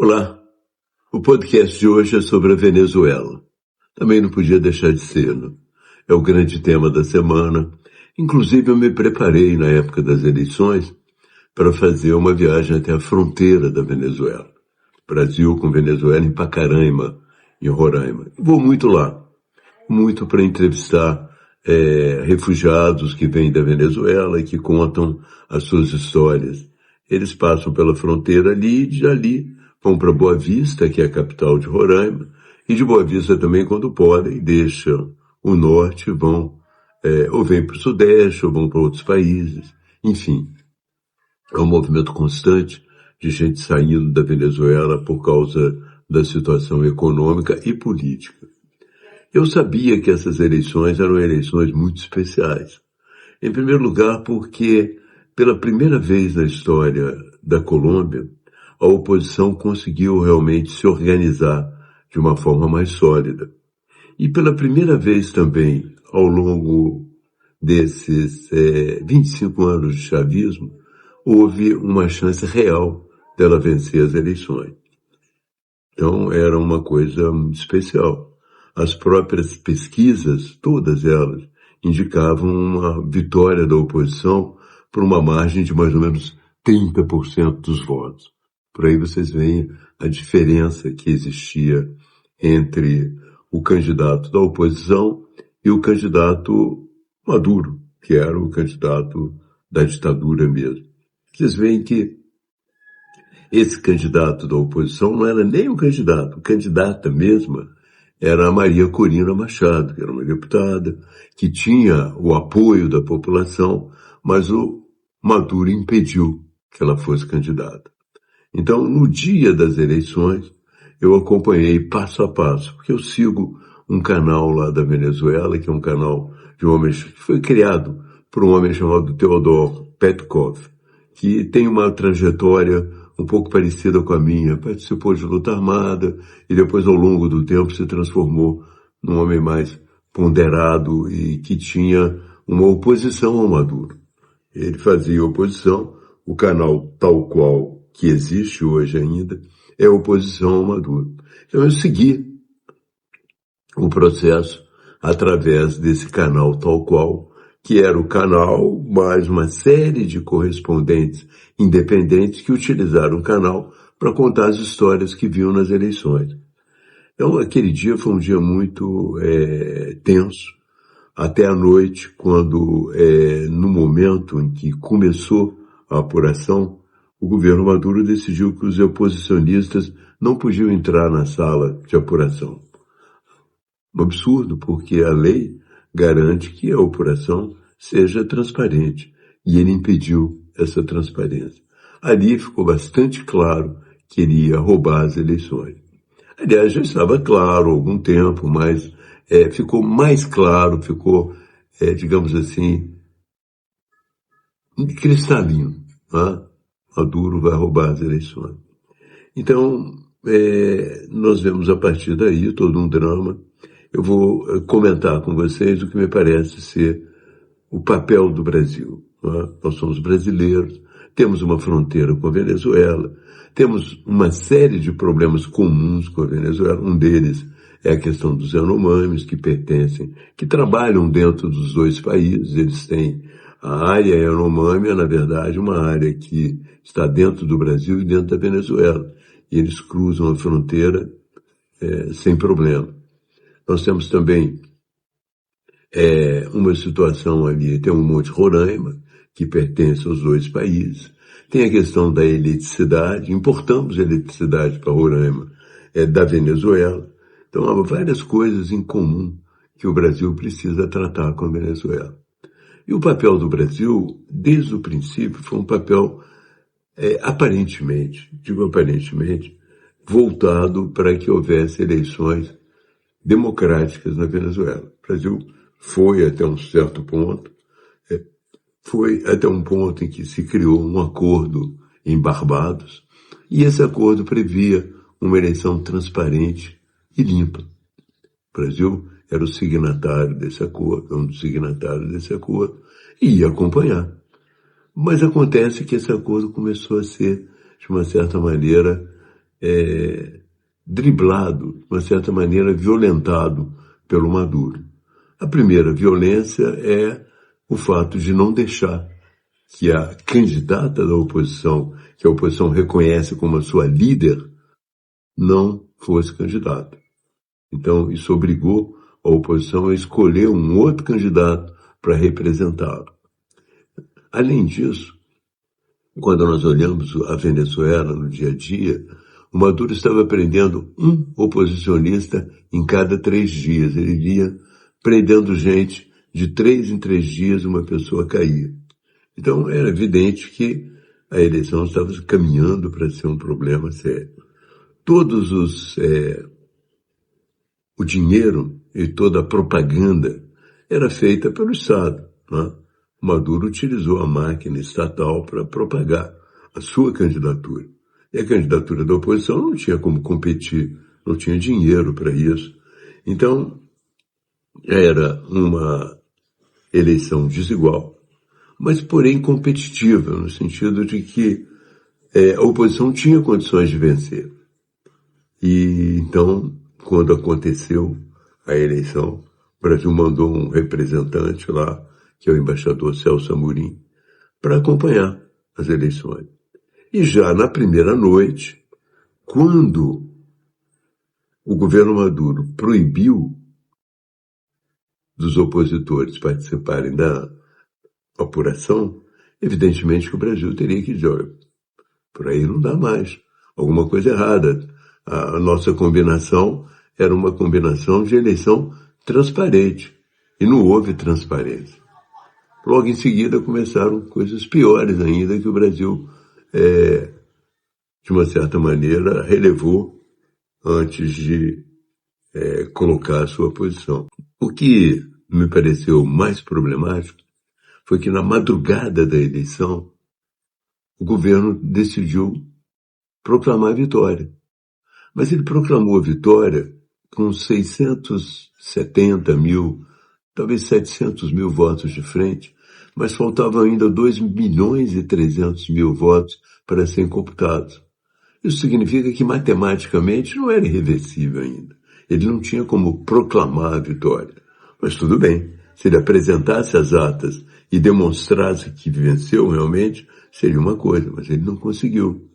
Olá, o podcast de hoje é sobre a Venezuela. Também não podia deixar de ser, né? É o grande tema da semana. Inclusive eu me preparei na época das eleições para fazer uma viagem até a fronteira da Venezuela. Brasil com Venezuela em Pacaraima, em Roraima. Vou muito lá, muito para entrevistar refugiados que vêm da Venezuela e que contam as suas histórias. Eles passam pela fronteira ali e de ali vão para Boa Vista, que é a capital de Roraima, e de Boa Vista também, quando podem, deixam o norte, vão ou vêm para o sudeste, ou vão para outros países. Enfim, é um movimento constante de gente saindo da Venezuela por causa da situação econômica e política. Eu sabia que essas eleições eram eleições muito especiais. Em primeiro lugar, porque pela primeira vez na história da Colômbia, a oposição conseguiu realmente se organizar de uma forma mais sólida. E pela primeira vez também, ao longo desses 25 anos de chavismo, houve uma chance real dela vencer as eleições. Então, era uma coisa muito especial. As próprias pesquisas, todas elas, indicavam uma vitória da oposição por uma margem de mais ou menos 30% dos votos. Por aí vocês veem a diferença que existia entre o candidato da oposição e o candidato Maduro, que era o candidato da ditadura mesmo. Vocês veem que esse candidato da oposição não era nem um candidato, a candidata mesma era a Maria Corina Machado, que era uma deputada, que tinha o apoio da população, mas o Maduro impediu que ela fosse candidata. Então, no dia das eleições, eu acompanhei passo a passo, porque eu sigo um canal lá da Venezuela, que é um canal de homens, que foi criado por um homem chamado Teodor Petkov, que tem uma trajetória um pouco parecida com a minha. Participou de luta armada e depois, ao longo do tempo, se transformou num homem mais ponderado e que tinha uma oposição ao Maduro. Ele fazia oposição, o canal tal qual que existe hoje ainda é oposição ao Maduro. Então eu segui o processo através desse canal tal qual, que era o canal mais uma série de correspondentes independentes que utilizaram o canal para contar as histórias que viam nas eleições. Então, aquele dia foi um dia muito tenso, até a noite, quando, no momento em que começou a apuração, o governo Maduro decidiu que os oposicionistas não podiam entrar na sala de apuração. Um absurdo, porque a lei garante que a apuração seja transparente, e ele impediu essa transparência. Ali ficou bastante claro que ele ia roubar as eleições. Aliás, já estava claro há algum tempo, mas ficou mais claro, ficou, digamos assim, cristalino. Né? Maduro vai roubar as eleições. Então, nós vemos a partir daí todo um drama. Eu vou comentar com vocês o que me parece ser o papel do Brasil. Né? Nós somos brasileiros, temos uma fronteira com a Venezuela, temos uma série de problemas comuns com a Venezuela. Um deles é a questão dos Yanomamis, que trabalham dentro dos dois países. Eles têm a área Yanomami, na verdade, uma área que está dentro do Brasil e dentro da Venezuela. E eles cruzam a fronteira sem problema. Nós temos também uma situação ali, tem um Monte Roraima, que pertence aos dois países. Tem a questão da eletricidade, importamos eletricidade para Roraima, da Venezuela. Então há várias coisas em comum que o Brasil precisa tratar com a Venezuela. E o papel do Brasil, desde o princípio, foi um papel aparentemente, voltado para que houvesse eleições democráticas na Venezuela. O Brasil foi até um certo ponto, foi até um ponto em que se criou um acordo em Barbados, e esse acordo previa uma eleição transparente e limpa. O Brasil era o signatário desse acordo, um dos signatários desse acordo, e ia acompanhar. Mas acontece que esse acordo começou a ser, de uma certa maneira, driblado, de uma certa maneira violentado pelo Maduro. A primeira violência é o fato de não deixar que a candidata da oposição, que a oposição reconhece como a sua líder, não fosse candidata. Então, isso obrigou a oposição a escolher um outro candidato para representá-lo. Além disso, quando nós olhamos a Venezuela no dia a dia, o Maduro estava prendendo um oposicionista em cada 3 dias. Ele ia prendendo gente, de 3 em 3 dias uma pessoa caía. Então era evidente que a eleição estava caminhando para ser um problema sério. O dinheiro e toda a propaganda era feita pelo Estado, né? O Maduro utilizou a máquina estatal para propagar a sua candidatura. E a candidatura da oposição não tinha como competir, não tinha dinheiro para isso. Então, era uma eleição desigual, mas porém competitiva, no sentido de que a oposição tinha condições de vencer. E então, quando aconteceu a eleição, o Brasil mandou um representante lá, que é o embaixador Celso Amorim, para acompanhar as eleições. E já na primeira noite, quando o governo Maduro proibiu dos opositores participarem da apuração, evidentemente que o Brasil teria que dizer, olha, por aí não dá mais, alguma coisa errada. A nossa combinação era uma combinação de eleição transparente, e não houve transparência. Logo em seguida começaram coisas piores ainda que o Brasil, de uma certa maneira, relevou antes de colocar a sua posição. O que me pareceu mais problemático foi que na madrugada da eleição o governo decidiu proclamar a vitória. Mas ele proclamou a vitória com 670 mil, talvez 700 mil votos de frente, mas faltavam ainda 2.300.000 votos para serem computados. Isso significa que matematicamente não era irreversível ainda. Ele não tinha como proclamar a vitória. Mas tudo bem, se ele apresentasse as atas e demonstrasse que venceu realmente, seria uma coisa, mas ele não conseguiu.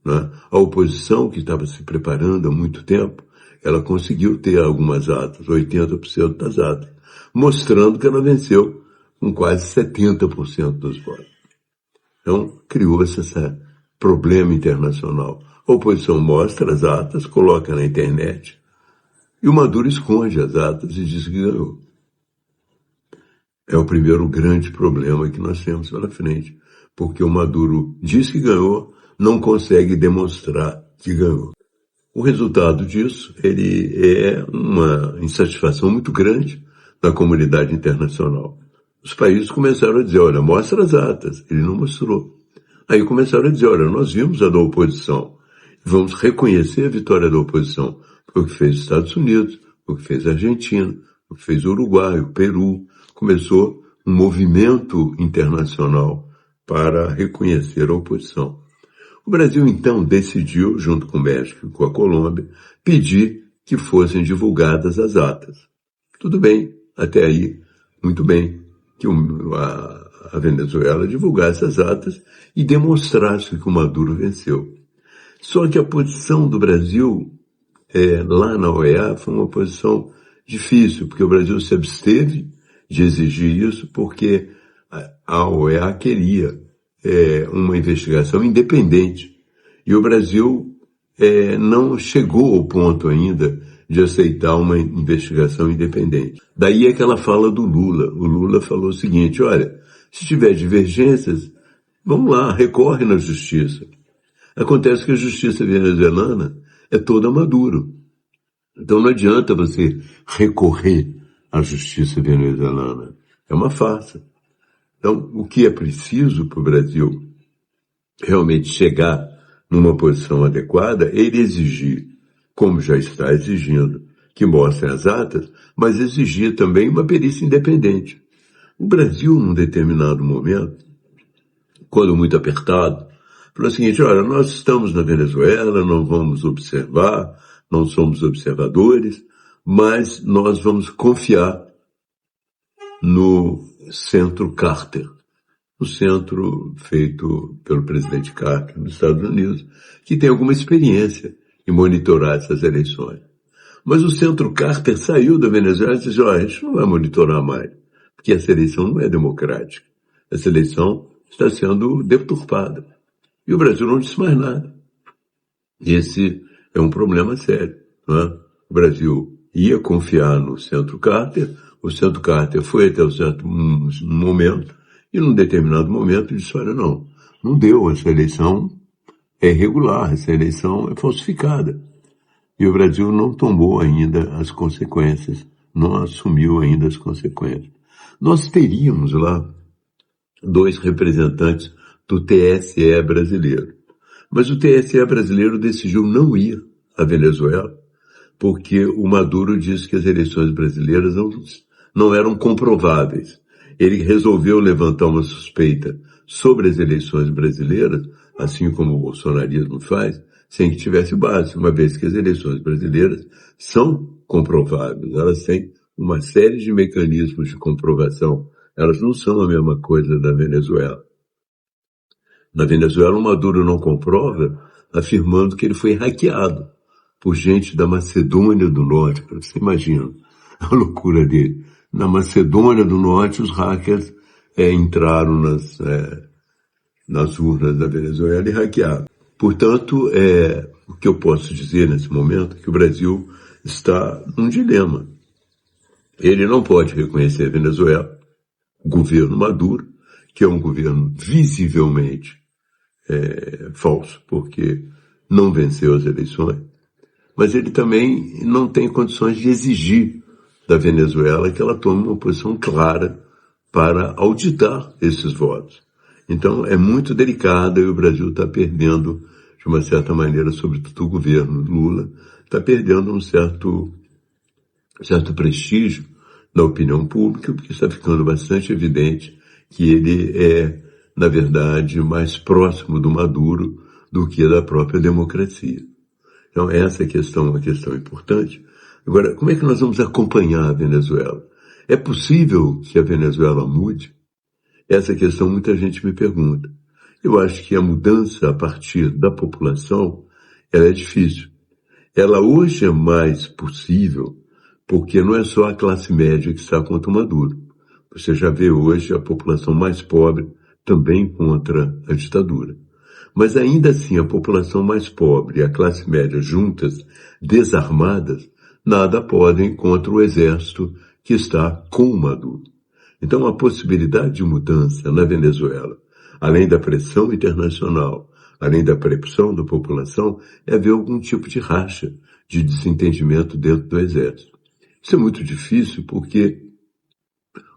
Né? A oposição, que estava se preparando há muito tempo, ela conseguiu ter algumas atas, 80% das atas, mostrando que ela venceu com quase 70% dos votos. Então, criou-se esse problema internacional. A oposição mostra as atas, coloca na internet, e o Maduro esconde as atas e diz que ganhou. É o primeiro grande problema que nós temos pela frente, porque o Maduro diz que ganhou, não consegue demonstrar que ganhou. O resultado disso, ele é uma insatisfação muito grande da comunidade internacional. Os países começaram a dizer, olha, mostra as atas. Ele não mostrou. Aí começaram a dizer, olha, nós vimos a da oposição. Vamos reconhecer a vitória da oposição. Foi o que fez os Estados Unidos, foi o que fez a Argentina, foi o que fez o Uruguai, o Peru. Começou um movimento internacional para reconhecer a oposição. O Brasil, então, decidiu, junto com o México e com a Colômbia, pedir que fossem divulgadas as atas. Tudo bem, até aí, muito bem, que a Venezuela divulgasse as atas e demonstrasse que o Maduro venceu. Só que a posição do Brasil lá na OEA foi uma posição difícil, porque o Brasil se absteve de exigir isso, porque a OEA queria uma investigação independente. E o Brasil não chegou ao ponto ainda de aceitar uma investigação independente. Daí aquela fala do Lula. O Lula falou o seguinte, olha, se tiver divergências, vamos lá, recorre na justiça. Acontece que a justiça venezuelana é toda Maduro. Então não adianta você recorrer à justiça venezuelana. É uma farsa. Então, o que é preciso para o Brasil realmente chegar numa posição adequada é ele exigir, como já está exigindo, que mostrem as atas, mas exigir também uma perícia independente. O Brasil, num determinado momento, quando muito apertado, Falou o seguinte: olha, nós estamos na Venezuela, não vamos observar, não somos observadores, mas nós vamos confiar no Centro Carter, o centro feito pelo presidente Carter dos Estados Unidos, que tem alguma experiência em monitorar essas eleições. Mas o Centro Carter saiu da Venezuela e disse: olha, a gente não vai monitorar mais, porque essa eleição não é democrática. Essa eleição está sendo deturpada. E o Brasil não disse mais nada. Esse é um problema sério, não é? O Brasil ia confiar no Centro Carter, o Centro Carter foi até um certo momento, e num determinado momento disse: olha, não deu, essa eleição é irregular, essa eleição é falsificada. E o Brasil não tomou ainda as consequências, não assumiu ainda as consequências. Nós teríamos lá 2 representantes do TSE brasileiro. Mas o TSE brasileiro decidiu não ir à Venezuela, porque o Maduro disse que as eleições brasileiras não eram comprováveis. Ele resolveu levantar uma suspeita sobre as eleições brasileiras, assim como o bolsonarismo faz, sem que tivesse base, uma vez que as eleições brasileiras são comprováveis. Elas têm uma série de mecanismos de comprovação. Elas não são a mesma coisa da Venezuela. Na Venezuela, o Maduro não comprova, afirmando que ele foi hackeado por gente da Macedônia do Norte. Você imagina a loucura dele. Na Macedônia do Norte, os hackers entraram nas urnas da Venezuela e hackearam. Portanto, o que eu posso dizer nesse momento é que o Brasil está num dilema. Ele não pode reconhecer a Venezuela, o governo Maduro, que é um governo visivelmente falso, porque não venceu as eleições, mas ele também não tem condições de exigir da Venezuela que ela tome uma posição clara para auditar esses votos. Então é muito delicado e o Brasil está perdendo, de uma certa maneira, sobretudo o governo Lula, está perdendo um certo prestígio na opinião pública, porque está ficando bastante evidente que ele é, na verdade, mais próximo do Maduro do que da própria democracia. Então, essa questão é uma questão importante. Agora, como é que nós vamos acompanhar a Venezuela? É possível que a Venezuela mude? Essa questão muita gente me pergunta. Eu acho que a mudança a partir da população, ela é difícil. Ela hoje é mais possível porque não é só a classe média que está contra o Maduro. Você já vê hoje a população mais pobre também contra a ditadura. Mas ainda assim, a população mais pobre e a classe média juntas, desarmadas, nada podem contra o exército que está com o Maduro. Então, a possibilidade de mudança na Venezuela, além da pressão internacional, além da pressão da população, é haver algum tipo de racha, de desentendimento dentro do exército. Isso é muito difícil porque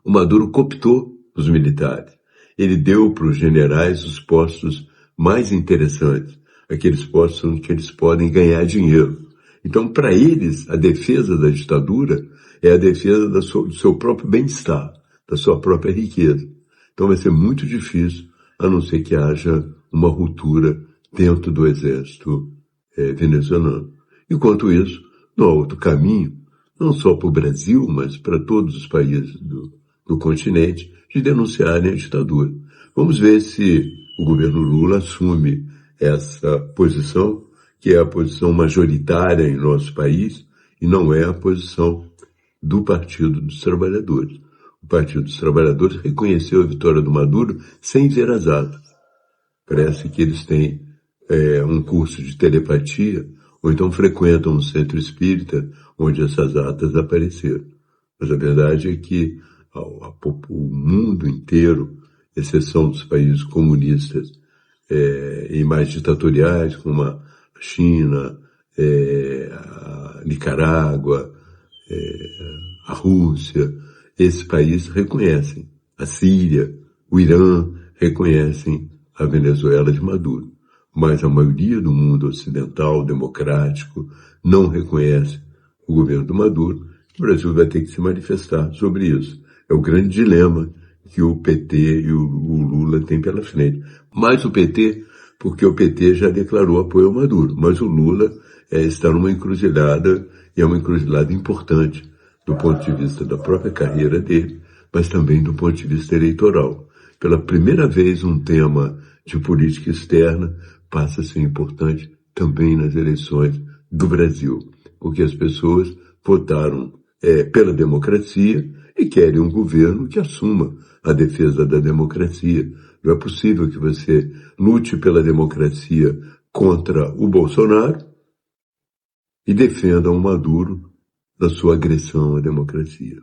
o Maduro cooptou os militares. Ele deu para os generais os postos mais interessantes, aqueles postos onde eles podem ganhar dinheiro. Então, para eles, a defesa da ditadura é a defesa do seu próprio bem-estar, da sua própria riqueza. Então vai ser muito difícil, a não ser que haja uma ruptura dentro do exército venezuelano. Enquanto isso, não há outro caminho, não só para o Brasil, mas para todos os países do continente, de denunciarem a ditadura. Vamos ver se o governo Lula assume essa posição, que é a posição majoritária em nosso país, e não é a posição do Partido dos Trabalhadores. O Partido dos Trabalhadores reconheceu a vitória do Maduro sem ver as atas. Parece que eles têm um curso de telepatia, ou então frequentam um centro espírita onde essas atas apareceram. Mas a verdade é que o mundo inteiro, exceção dos países comunistas e mais ditatoriais, como a China, a Nicarágua, a Rússia, esses países reconhecem. A Síria, o Irã reconhecem a Venezuela de Maduro. Mas a maioria do mundo ocidental, democrático, não reconhece o governo do Maduro. O Brasil vai ter que se manifestar sobre isso. É o grande dilema que o PT e o Lula têm pela frente. Mais o PT, porque o PT já declarou apoio ao Maduro, mas o Lula está numa encruzilhada, e é uma encruzilhada importante do ponto de vista da própria carreira dele, mas também do ponto de vista eleitoral. Pela primeira vez, um tema de política externa passa a ser importante também nas eleições do Brasil, porque as pessoas votaram pela democracia e querem um governo que assuma a defesa da democracia. Não é possível que você lute pela democracia contra o Bolsonaro e defenda o Maduro da sua agressão à democracia.